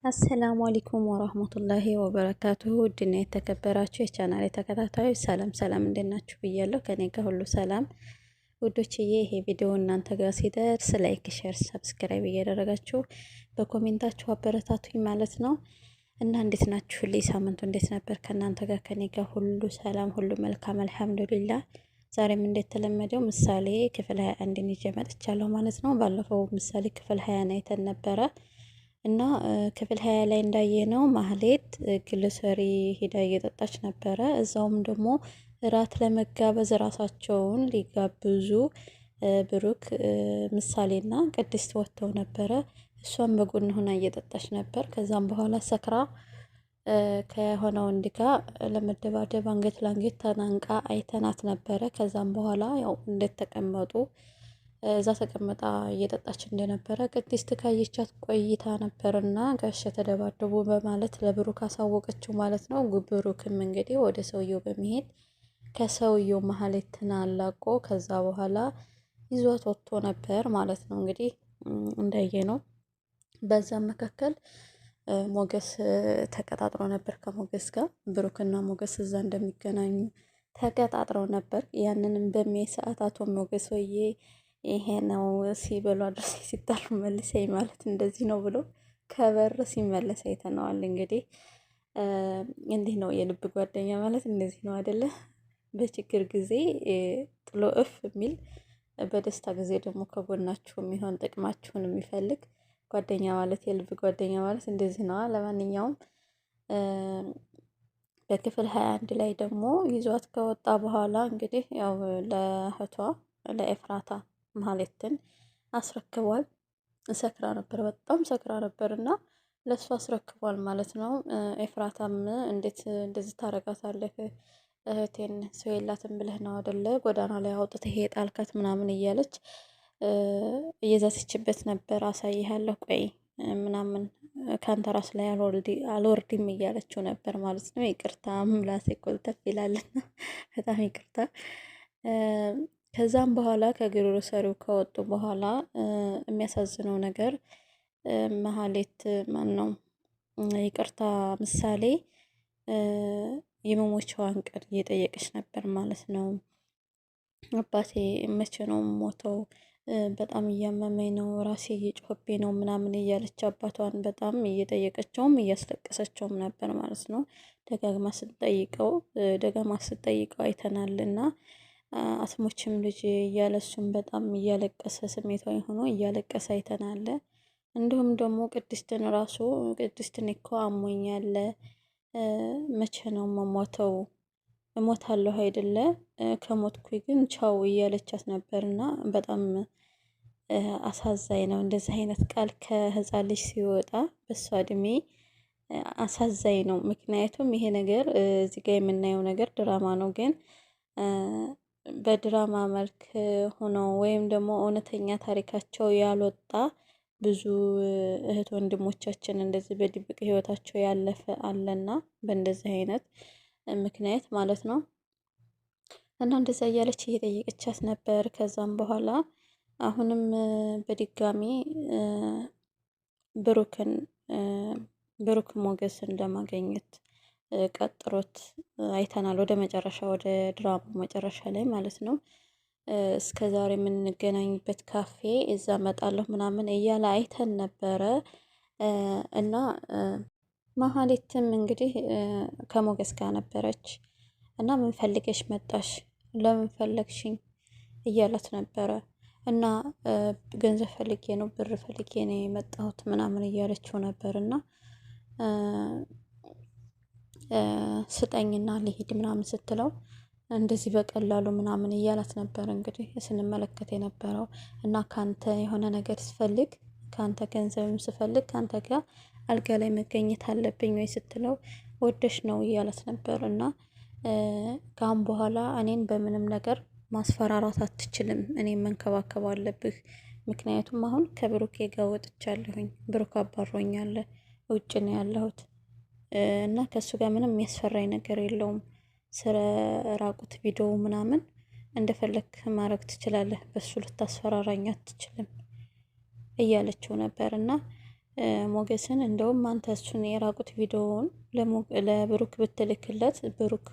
አሰላሙ አለይኩም ወራህመቱላሂ ወበረካቱሁ። ውድና የተከበራችሁ የቻናሌ ተከታታዮች ሰላም ሰላም እንደናችሁ ብያለሁ። ከኔ ጋር ሁሉ ሰላም ውዶችዬ። ይሄ ቪዲዮ እናንተ ጋር ሲደርስ ላይክ፣ ሼር፣ ሰብስክራይብ እያደረጋችሁ በኮሜንታችሁ አበረታቱኝ ማለት ነው። እና እንዴት ናችሁ? ሳምንቱ እንዴት ነበር? ከእናንተ ጋር ከኔ ጋር ሁሉ ሰላም፣ ሁሉ መልካም አልሐምዱሊላህ። ዛሬም እንደተለመደው ምሳሌ ክፍል 21 ይዤ መጥቻለሁ ማለት ነው። ባለፈው ምሳሌ ክፍል 20 አይተን ነበረ እና ክፍል 20 ላይ እንዳየነው ማህሌት ግልሰሪ ሄዳ እየጠጣች ነበረ። እዛውም ደግሞ እራት ለመጋበዝ ራሳቸውን ሊጋብዙ ብሩክ ምሳሌና ቅድስት ወጥተው ነበረ። እሷም በጎን ሆና እየጠጣች ነበር። ከዛም በኋላ ሰክራ ከሆነ ወንድ ጋር ለመደባደብ አንገት ለአንገት ተናንቃ አይተናት ነበረ። ከዛም በኋላ ያው እንደተቀመጡ እዛ ተቀምጣ እየጠጣች እንደነበረ ቅድስት ካየቻት ቆይታ ነበርና ጋሽ ተደባደቡ በማለት ለብሩክ አሳወቀችው ማለት ነው። ብሩክም እንግዲህ ወደ ሰውየው በመሄድ ከሰውየው ማህሌትን አላቆ ከዛ በኋላ ይዟት ወጥቶ ነበር ማለት ነው። እንግዲህ እንዳየነው በዛም መካከል ሞገስ ተቀጣጥሮ ነበር ከሞገስ ጋር ብሩክና ሞገስ እዛ እንደሚገናኙ ተቀጣጥረው ነበር። ያንንም በሚያይ ሰዓት አቶ ሞገስ ወዬ ይሄ ነው ሲበሉ አድርሴ ሲጣሉ መልሰኝ ማለት እንደዚህ ነው ብሎ ከበር ሲመለስ አይተነዋል። እንግዲህ እንዲህ ነው የልብ ጓደኛ ማለት እንደዚህ ነው አይደለ? በችግር ጊዜ ጥሎ እፍ የሚል በደስታ ጊዜ ደግሞ ከጎናችሁ የሚሆን ጥቅማችሁን የሚፈልግ ጓደኛ ማለት የልብ ጓደኛ ማለት እንደዚህ ነው። ለማንኛውም በክፍል 21 ላይ ደግሞ ይዟት ከወጣ በኋላ እንግዲህ ያው ለእህቷ ለኤፍራታ ማህሌትን አስረክቧል። ሰክራ ነበር፣ በጣም ሰክራ ነበር እና ለእሱ አስረክቧል ማለት ነው። ኤፍራታም እንዴት እንደዚህ ታረጋታለህ? እህቴን ሰው የላትም ብለህ ነው አደለ ጎዳና ላይ አውጥተህ የጣልካት ምናምን እያለች እየዛተችበት ነበር። አሳይሃለሁ ቆይ ምናምን ካንተ ራስ ላይ አልወርድም እያለችው ነበር ማለት ነው። ይቅርታ ምላሴ ኮልተፍ ይላልና በጣም ይቅርታ። ከዛም በኋላ ከግሮሰሪው ከወጡ በኋላ የሚያሳዝነው ነገር ማህሌት ማን ነው ይቅርታ ምሳሌ የመሞቻዋን ቀን እየጠየቀች ነበር ማለት ነው። አባቴ መቼ ነው ሞተው? በጣም እያመመኝ ነው፣ ራሴ እየጮህብኝ ነው ምናምን እያለች አባቷን በጣም እየጠየቀችውም እያስለቀሰችውም ነበር ማለት ነው። ደጋግማ ስትጠይቀው አይተናል እና አስሞችም ልጅ እያለ እሱም በጣም እያለቀሰ ስሜታዊ ሆኖ እያለቀሰ አይተናል። እንዲሁም ደግሞ ቅድስትን ራሱ ቅድስትን እኮ አሞኛል፣ መቼ ነው መሞተው? እሞታለሁ አይደለ? ከሞትኩኝ ግን ቻው እያለቻት ነበርና በጣም አሳዛኝ ነው። እንደዚህ አይነት ቃል ከህፃን ልጅ ሲወጣ በሷ እድሜ አሳዛኝ ነው። ምክንያቱም ይሄ ነገር እዚህ ጋር የምናየው ነገር ድራማ ነው፣ ግን በድራማ መልክ ሆኖ ወይም ደግሞ እውነተኛ ታሪካቸው ያልወጣ ብዙ እህት ወንድሞቻችን እንደዚህ በድብቅ ህይወታቸው ያለፈ አለና በእንደዚህ አይነት ምክንያት ማለት ነው። እና እንደዛ እያለች እየጠየቀቻት ነበር። ከዛም በኋላ አሁንም በድጋሚ ብሩክ ሞገስን ለማግኘት ቀጥሮት አይተናል። ወደ መጨረሻ ወደ ድራማው መጨረሻ ላይ ማለት ነው። እስከ ዛሬ የምንገናኝበት ካፌ እዛ መጣለሁ ምናምን እያለ አይተን ነበረ እና ማህሌትም እንግዲህ ከሞገስ ጋር ነበረች እና ምን ፈልገሽ መጣሽ? ለምን ፈለግሽኝ? እያላት ነበረ እና ገንዘብ ፈልጌ ነው፣ ብር ፈልጌ ነው የመጣሁት ምናምን እያለችው ነበር እና ስጠኝና ልሂድ ምናምን ስትለው እንደዚህ በቀላሉ ምናምን እያላት ነበር እንግዲህ ስንመለከት የነበረው እና ካንተ የሆነ ነገር ስፈልግ ካንተ ገንዘብም ስፈልግ ካንተ ጋር አልጋ ላይ መገኘት አለብኝ ወይ ስትለው ወደሽ ነው እያላት ነበር እና ካሁን በኋላ እኔን በምንም ነገር ማስፈራራት አትችልም፣ እኔን መንከባከብ አለብህ። ምክንያቱም አሁን ከብሩኬ ጋር ወጥቻለሁኝ፣ ብሩክ አባሮኛል፣ ውጭ ነው ያለሁት እና ከሱ ጋር ምንም የሚያስፈራኝ ነገር የለውም። ስለ ራቁት ቪዲዮ ምናምን እንደፈለክ ማድረግ ትችላለህ፣ በሱ ልታስፈራራኝ አትችልም እያለችው ነበር እና ሞገስን እንደውም አንተ እሱን የራቁት ቪዲዮውን ለብሩክ ብትልክለት ብሩክ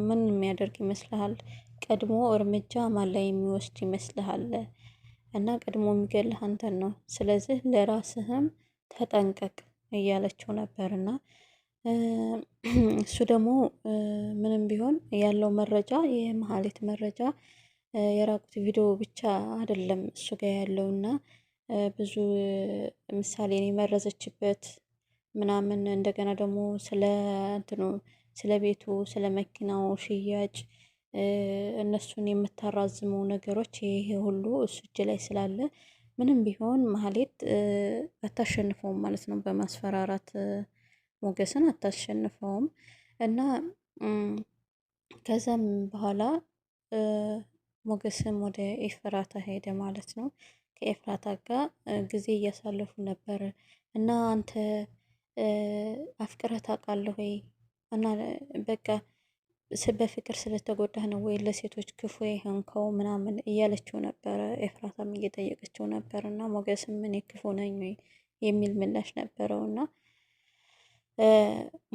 ምን የሚያደርግ ይመስልሃል? ቀድሞ እርምጃ ማን ላይ የሚወስድ ይመስልሃል? እና ቀድሞ የሚገልህ አንተን ነው። ስለዚህ ለራስህም ተጠንቀቅ እያለችው ነበር። እና እሱ ደግሞ ምንም ቢሆን ያለው መረጃ የመሀሌት መረጃ የራቁት ቪዲዮ ብቻ አይደለም እሱ ጋር ያለውና ብዙ ምሳሌን የመረዘችበት ምናምን እንደገና ደግሞ ስለ እንትኑ ስለ ቤቱ ስለ መኪናው ሽያጭ እነሱን የምታራዝመው ነገሮች ይሄ ሁሉ እሱ እጅ ላይ ስላለ ምንም ቢሆን ማህሌት አታሸንፈውም ማለት ነው። በማስፈራራት ሞገስን አታሸንፈውም እና ከዛም በኋላ ሞገስም ወደ ኤፍራታ ሄደ ማለት ነው። ከኤፍራታ ጋር ጊዜ እያሳለፉ ነበር እና አንተ አፍቅረህ ታውቃለህ ወይ? እና በቃ በፍቅር ስለተጎዳህ ነው ወይ ለሴቶች ክፉ የሆንከው ምናምን እያለችው ነበረ። ኤፍራታም እየጠየቀችው ነበር እና ሞገስም እኔ ክፉ ነኝ ወይ የሚል ምላሽ ነበረው እና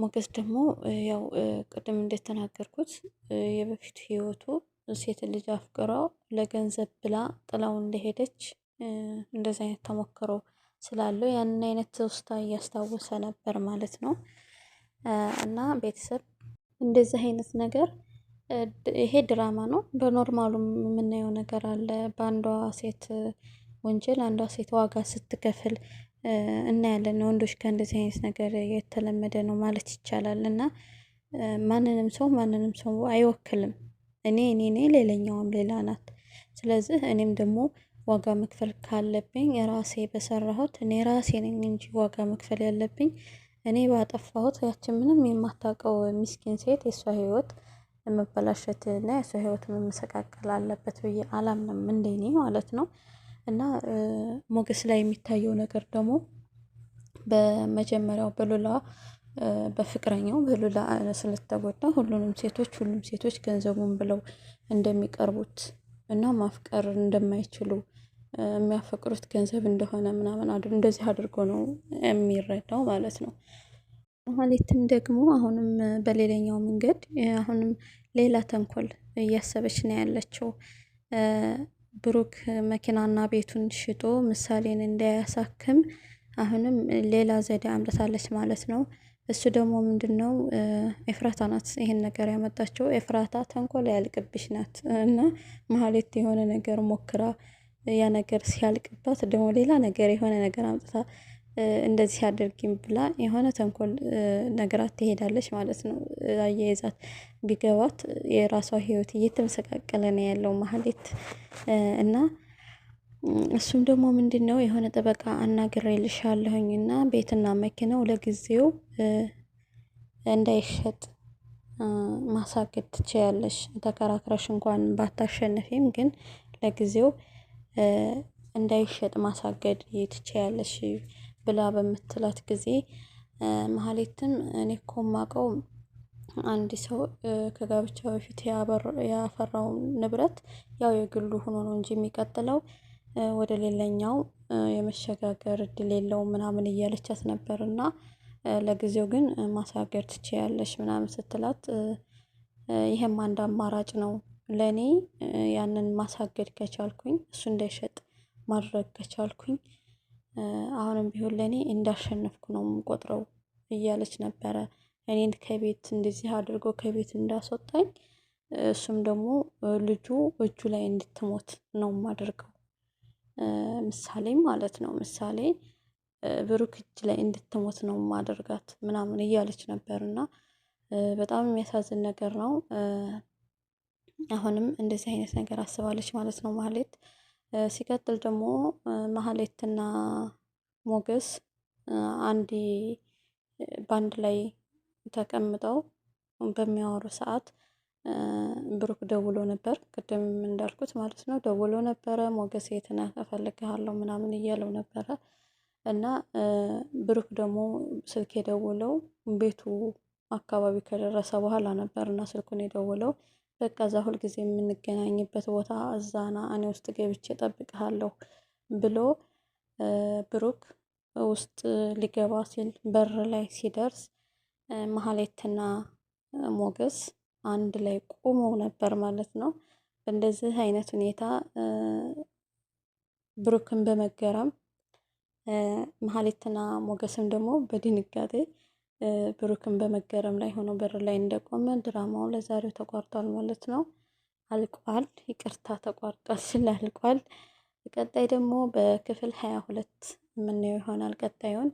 ሞገስ ደግሞ ያው ቅድም እንደተናገርኩት የበፊት ህይወቱ ሴት ልጅ አፍቅረው ለገንዘብ ብላ ጥላው እንደሄደች እንደዚህ አይነት ተሞክሮ ስላለው ያንን አይነት ትውስታ እያስታወሰ ነበር ማለት ነው። እና ቤተሰብ እንደዚህ አይነት ነገር ይሄ ድራማ ነው። በኖርማሉም የምናየው ነገር አለ። በአንዷ ሴት ወንጀል አንዷ ሴት ዋጋ ስትከፍል እናያለን። ወንዶች ከእንደዚህ አይነት ነገር የተለመደ ነው ማለት ይቻላል። እና ማንንም ሰው አይወክልም። እኔ ሌላኛውም ሌላ ናት። ስለዚህ እኔም ደግሞ ዋጋ መክፈል ካለብኝ ራሴ በሰራሁት እኔ ራሴ ነኝ እንጂ ዋጋ መክፈል ያለብኝ እኔ ባጠፋሁት ያችን ምንም የማታውቀው ምስኪን ሴት የሷ ህይወት መበላሸት እና የሷ ህይወት መመሰቃቀል አለበት ብዬ አላምንም፣ እንደኔ ማለት ነው። እና ሞገስ ላይ የሚታየው ነገር ደግሞ በመጀመሪያው በሉላ በፍቅረኛው በሉላ ስለተጎዳ ሁሉም ሴቶች ገንዘቡን ብለው እንደሚቀርቡት እና ማፍቀር እንደማይችሉ የሚያፈቅሩት ገንዘብ እንደሆነ ምናምን እንደዚህ አድርጎ ነው የሚረዳው ማለት ነው። ማህሌትም ደግሞ አሁንም በሌላኛው መንገድ አሁንም ሌላ ተንኮል እያሰበች ነው ያለችው። ብሩክ መኪናና ቤቱን ሽጦ ምሳሌን እንዳያሳክም አሁንም ሌላ ዘዴ አምጥታለች ማለት ነው። እሱ ደግሞ ምንድነው? ኤፍራታ ናት ይሄን ነገር ያመጣችው። ኤፍራታ ተንኮል ያልቅብሽ ናት እና ማህሌት የሆነ ነገር ሞክራ ያ ነገር ሲያልቅባት ደግሞ ሌላ ነገር የሆነ ነገር አምጥታ እንደዚህ አድርጊም ብላ የሆነ ተንኮል ነገራት ትሄዳለች ማለት ነው። አያይዛት ቢገባት የራሷ ህይወት እየተመሰቃቀለ ነው ያለው ማህሌት እና እሱም ደግሞ ምንድነው የሆነ ጠበቃ አናግሬልሻለሁኝ እና ቤትና መኪናው ለጊዜው እንዳይሸጥ ማሳገድ ትችያለሽ፣ ተከራክረሽ እንኳን ባታሸንፊም ግን ለጊዜው እንዳይሸጥ ማሳገድ ትችያለሽ ብላ በምትላት ጊዜ ማህሌትም እኔ እኮ የማውቀው አንድ ሰው ከጋብቻ በፊት ያፈራውን ንብረት ያው የግሉ ሆኖ ነው እንጂ የሚቀጥለው ወደ ሌላኛው የመሸጋገር እድል የለውም ምናምን እያለቻት ነበር። እና ለጊዜው ግን ማሳገድ ትችያለሽ ምናምን ስትላት ይሄም አንድ አማራጭ ነው ለኔ፣ ያንን ማሳገድ ከቻልኩኝ እሱ እንዳይሸጥ ማድረግ ከቻልኩኝ አሁንም ቢሆን ለኔ እንዳሸነፍኩ ነው የምቆጥረው እያለች ነበረ። እኔን ከቤት እንደዚህ አድርጎ ከቤት እንዳስወጣኝ እሱም ደግሞ ልጁ እጁ ላይ እንድትሞት ነው የማደርገው፣ ምሳሌ ማለት ነው። ምሳሌ ብሩክ እጅ ላይ እንድትሞት ነው ማደርጋት ምናምን እያለች ነበር። እና በጣም የሚያሳዝን ነገር ነው። አሁንም እንደዚህ አይነት ነገር አስባለች ማለት ነው ማህሌት። ሲቀጥል ደግሞ ማህሌትና ሞገስ አንድ ባንድ ላይ ተቀምጠው በሚያወሩ ሰዓት ብሩክ ደውሎ ነበር፣ ቅድም እንዳልኩት ማለት ነው። ደውሎ ነበረ ሞገስ የት ነህ እፈልግሃለሁ ምናምን እያለው ነበረ። እና ብሩክ ደግሞ ስልክ የደውለው ቤቱ አካባቢ ከደረሰ በኋላ ነበር እና ስልኩን የደውለው በቃ እዛ ሁልጊዜ የምንገናኝበት ቦታ እዛና እኔ ውስጥ ገብቼ እጠብቅሃለሁ ብሎ ብሩክ ውስጥ ሊገባ ሲል በር ላይ ሲደርስ መሀሌትና ሞገስ አንድ ላይ ቆመው ነበር ማለት ነው። በእንደዚህ አይነት ሁኔታ ብሩክን በመገረም መሀሌትና ሞገስም ደግሞ በድንጋጤ ብሩክን በመገረም ላይ ሆኖ በር ላይ እንደቆመ ድራማው ለዛሬው ተቋርጧል ማለት ነው። አልቋል። ይቅርታ ተቋርጧል ስላልቋል። ቀጣይ ደግሞ በክፍል 22 የምናየው ይሆናል ቀጣዩን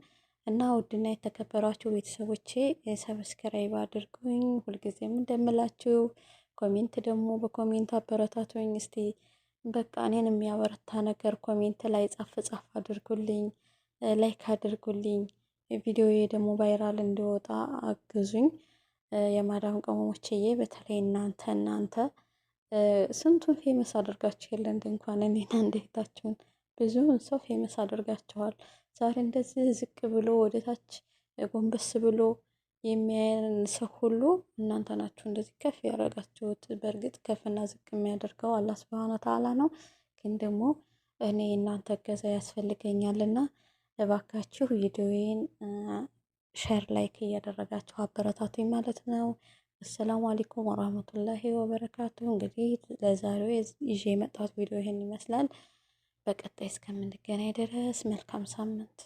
እና ውድና የተከበራችሁ ቤተሰቦቼ ሰብስክራይብ አድርጉኝ። ሁልጊዜም እንደምላችሁ ኮሜንት ደግሞ በኮሜንት አበረታቱኝ። እስቲ በቃ እኔን የሚያበረታ ነገር ኮሜንት ላይ ጻፍ ጻፍ አድርጉልኝ፣ ላይክ አድርጉልኝ። ቪዲዮዬ ደግሞ ቫይራል እንዲወጣ አግዙኝ። የማዳም ቅመሞችዬ በተለይ እናንተ ስንቱን ፌመስ አድርጋችሁ የለ እንኳን እኔና እንዴታችሁን ብዙውን ሰው ፌመስ አድርጋችኋል። ዛሬ እንደዚህ ዝቅ ብሎ ወደታች ጎንበስ ብሎ የሚያየን ሰው ሁሉ እናንተ ናችሁ እንደዚህ ከፍ ያደረጋችሁት። በእርግጥ ከፍና ዝቅ የሚያደርገው አላህ ሱብሃነሁ ወተዓላ ነው። ግን ደግሞ እኔ እናንተ እገዛ ያስፈልገኛልና እባካችሁ ቪዲዮዬን ሼር ላይክ እያደረጋችሁ አበረታቱኝ ማለት ነው። አሰላሙ አለይኩም ወራህመቱላሂ ወበረካቱ። እንግዲህ ለዛሬው ይዤ የመጣሁት ቪዲዮ ይሄን ይመስላል። በቀጣይ እስከምንገናኝ ድረስ መልካም ሳምንት